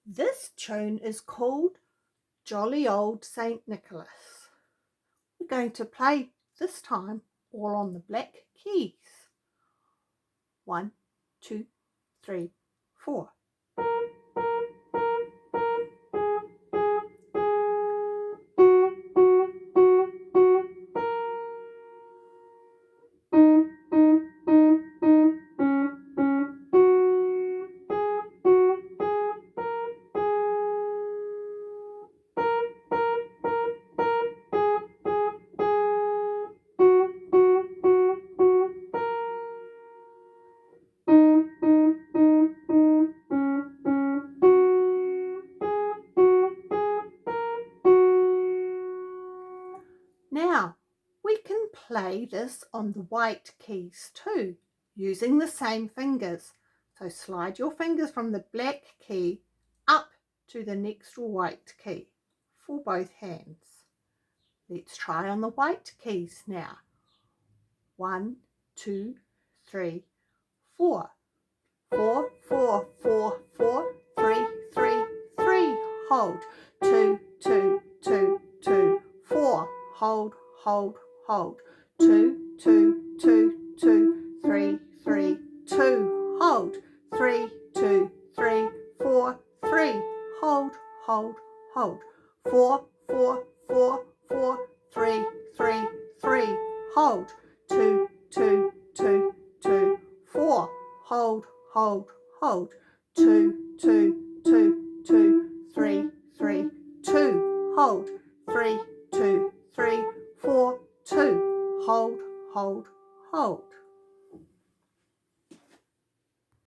This tune is called Jolly Old St. Nicholas. We're going to play this time all on the black keys. 1, 2, 3, 4. Now, we can play this on the white keys too, using the same fingers. So slide your fingers from the black key up to the next white key for both hands. Let's try on the white keys now. 1, 2, 3, 4. 4, 4, 4, 4, 3, 3, 3. Hold. 2, 2, 2, 2, 4. Hold, hold, hold. 2, 2, 2, 2, 3, 3, 2. Hold. 3, 2, 3, 4, 3. Hold, hold, hold. 4, 4, 4, 4, 3, 3, 3. Hold. 2, 2, 2, 2, 4. Hold, hold, hold. 2, 2, 2, 2, 3, 3, 2. Hold. 3, 2, 3, 4, 2. Hold, hold, hold.